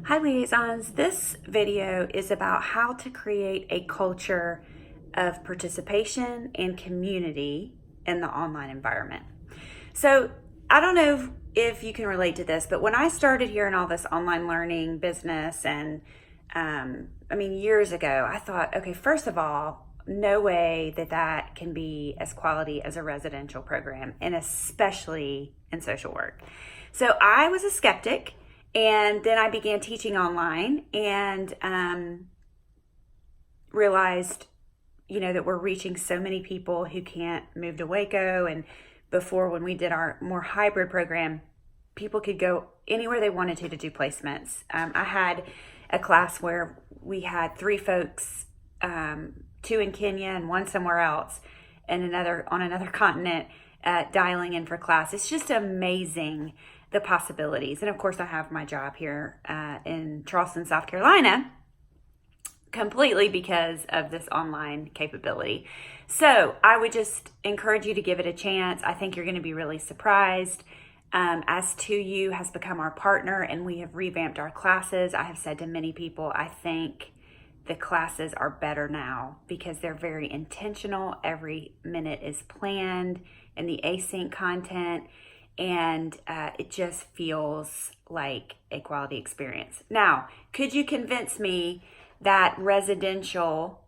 Hi Liaisons, this video is about how to create a culture of participation and community in the online environment. So I don't know if you can relate to this, but when I started hearing all this online learning business and years ago, I thought, okay, first of all, no way that can be as quality as a residential program, and especially in social work. So I was a skeptic. And then I began teaching online and realized, that we're reaching so many people who can't move to Waco. And before, when we did our more hybrid program, people could go anywhere they wanted to do placements. I had a class where we had 3 folks, 2 in Kenya and 1 somewhere else, and another on another continent, dialing in for class. It's just amazing, the possibilities. And of course, I have my job here in Charleston, South Carolina, completely because of this online capability. So I would just encourage you to give it a chance. I think you're going to be really surprised. As 2U has become our partner and we have revamped our classes, I have said to many people, I think the classes are better now because they're very intentional. Every minute is planned in the async content. And it just feels like a quality experience. Now, could you convince me that residential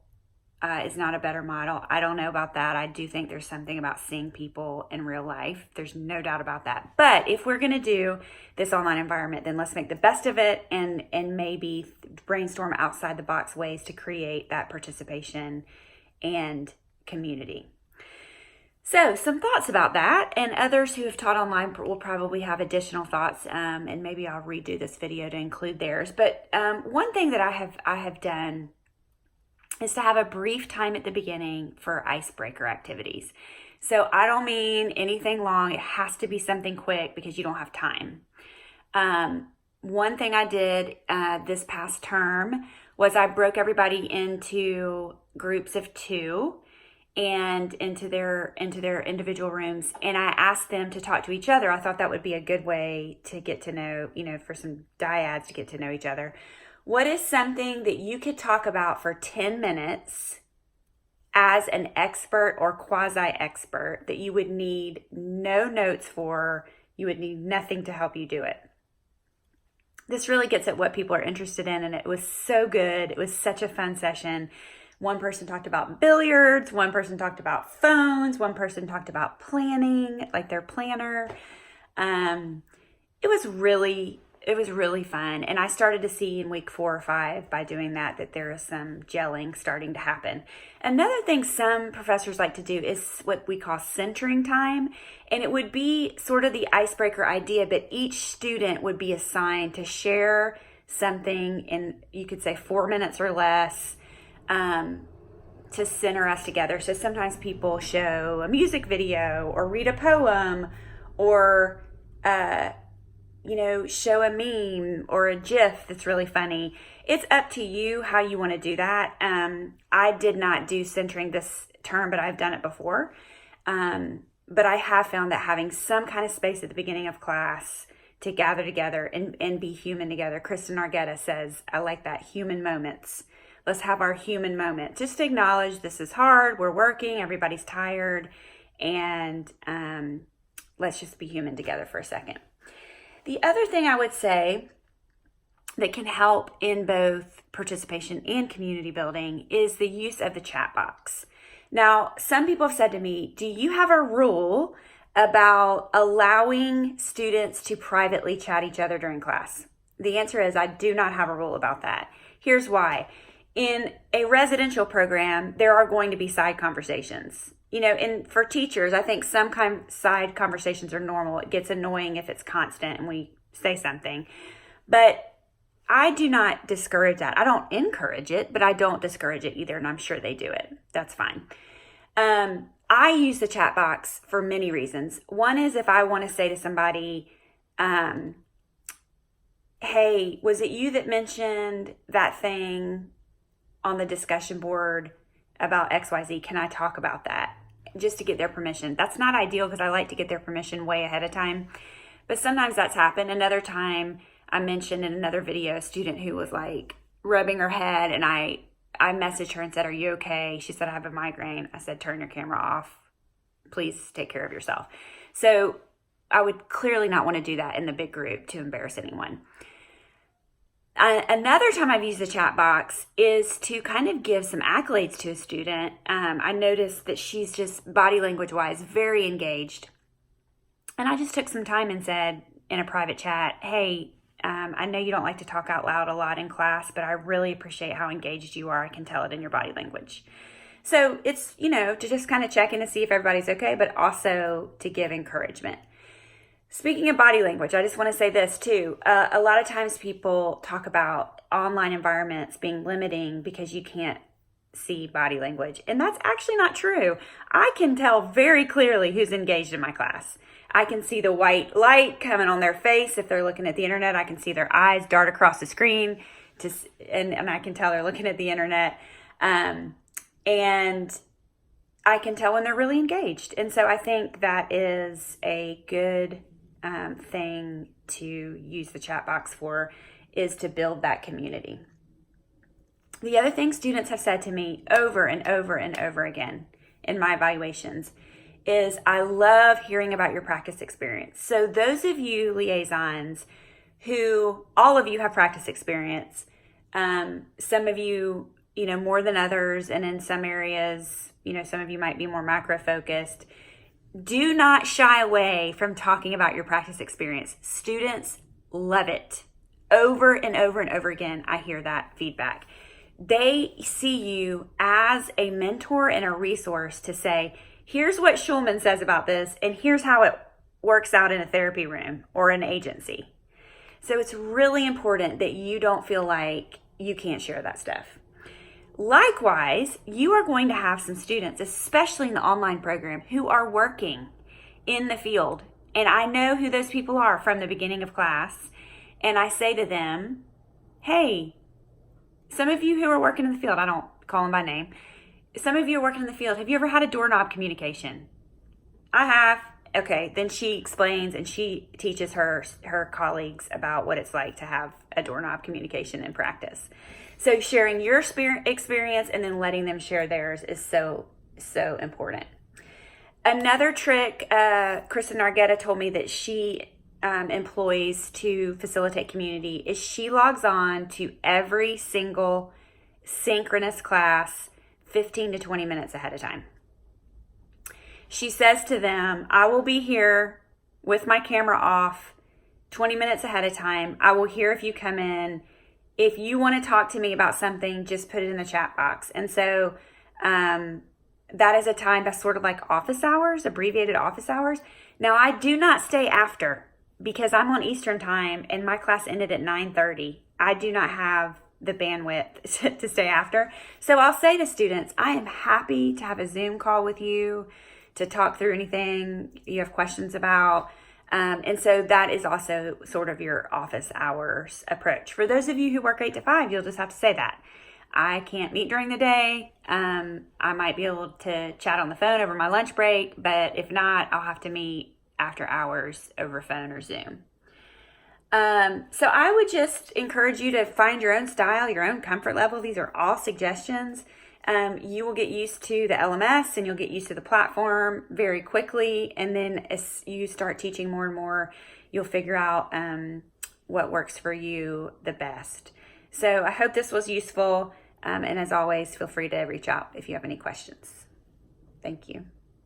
is not a better model? I don't know about that. I do think there's something about seeing people in real life. There's no doubt about that. But if we're going to do this online environment, then let's make the best of it and maybe brainstorm outside the box ways to create that participation and community. So some thoughts about that, and others who have taught online will probably have additional thoughts, and maybe I'll redo this video to include theirs. But one thing that I have done is to have a brief time at the beginning for icebreaker activities. So I don't mean anything long. It has to be something quick because you don't have time. One thing I did this past term was I broke everybody into groups of 2 and into their individual rooms, and I asked them to talk to each other. I thought that would be a good way to get to know, for some dyads to get to know each other. What is something that you could talk about for 10 minutes as an expert or quasi-expert that you would need no notes for, you would need nothing to help you do it? This really gets at what people are interested in, and it was so good. It was such a fun session. One person talked about billiards, one person talked about phones, one person talked about planning, like their planner. It was really fun. And I started to see in week 4 or 5 by doing that there is some gelling starting to happen. Another thing some professors like to do is what we call centering time. And it would be sort of the icebreaker idea, but each student would be assigned to share something in, you could say 4 minutes or less, to center us together. So sometimes people show a music video or read a poem or, show a meme or a GIF that's really funny. It's up to you how you want to do that. I did not do centering this term, but I've done it before. But I have found that having some kind of space at the beginning of class to gather together and be human together. Kristen Argueta says, I like that, human moments. Let's have our human moment. Just acknowledge this is hard. We're working. Everybody's tired. And let's just be human together for a second. The other thing I would say that can help in both participation and community building is the use of the chat box. Now, some people have said to me, do you have a rule about allowing students to privately chat each other during class? The answer is I do not have a rule about that. Here's why. In a residential program, there are going to be side conversations. And for teachers, I think some side conversations are normal. It gets annoying if it's constant and we say something. But I do not discourage that. I don't encourage it, but I don't discourage it either, and I'm sure they do it. That's fine. I use the chat box for many reasons. One is if I want to say to somebody, hey, was it you that mentioned that thing on the discussion board about XYZ? Can I talk about that? Just to get their permission. That's not ideal because I like to get their permission way ahead of time. But sometimes that's happened. Another time I mentioned in another video a student who was like rubbing her head, and I messaged her and said, "Are you okay?" She said, "I have a migraine." I said, "Turn your camera off. Please take care of yourself." So I would clearly not want to do that in the big group to embarrass anyone. Another time I've used the chat box is to kind of give some accolades to a student. I noticed that she's just body language wise very engaged. And I just took some time and said in a private chat, "Hey, I know you don't like to talk out loud a lot in class, but I really appreciate how engaged you are. I can tell it in your body language." So it's, to just kind of check in to see if everybody's okay, but also to give encouragement. Speaking of body language, I just want to say this too. A lot of times people talk about online environments being limiting because you can't see body language. And that's actually not true. I can tell very clearly who's engaged in my class. I can see the white light coming on their face. If they're looking at the internet, I can see their eyes dart across the screen and I can tell they're looking at the internet. And I can tell when they're really engaged. And so I think that is a good thing to use the chat box for, is to build that community. The other thing students have said to me over and over and over again in my evaluations is, "I love hearing about your practice experience." So those of you liaisons who, all of you have practice experience, some of you, more than others, and in some areas, some of you might be more macro focused. Do not shy away from talking about your practice experience. Students love it. Over and over and over again, I hear that feedback. They see you as a mentor and a resource to say, "Here's what Schulman says about this, and here's how it works out in a therapy room or an agency." So it's really important that you don't feel like you can't share that stuff. Likewise, you are going to have some students, especially in the online program, who are working in the field. And I know who those people are from the beginning of class. And I say to them, "Hey, some of you who are working in the field," I don't call them by name, "some of you are working in the field. Have you ever had a doorknob communication?" "I have." Okay, then she explains and she teaches her colleagues about what it's like to have a doorknob communication in practice. So sharing your experience and then letting them share theirs is so, so important. Another trick, Kristen Nargetta told me that she employs to facilitate community is she logs on to every single synchronous class 15 to 20 minutes ahead of time. She says to them, "I will be here with my camera off 20 minutes ahead of time. I will hear if you come in. If you want to talk to me about something, just put it in the chat box." And so that is a time that's sort of like office hours, abbreviated office hours. Now, I do not stay after because I'm on Eastern time and my class ended at 9:30. I do not have the bandwidth to stay after. So I'll say to students, "I am happy to have a Zoom call with you to talk through anything you have questions about." And so that is also sort of your office hours approach. For those of you who work 8 to 5, you'll just have to say that. "I can't meet during the day. I might be able to chat on the phone over my lunch break, but if not, I'll have to meet after hours over phone or Zoom." So I would just encourage you to find your own style, your own comfort level. These are all suggestions. You will get used to the LMS and you'll get used to the platform very quickly. And then as you start teaching more and more, you'll figure out what works for you the best. So I hope this was useful. And as always, feel free to reach out if you have any questions. Thank you.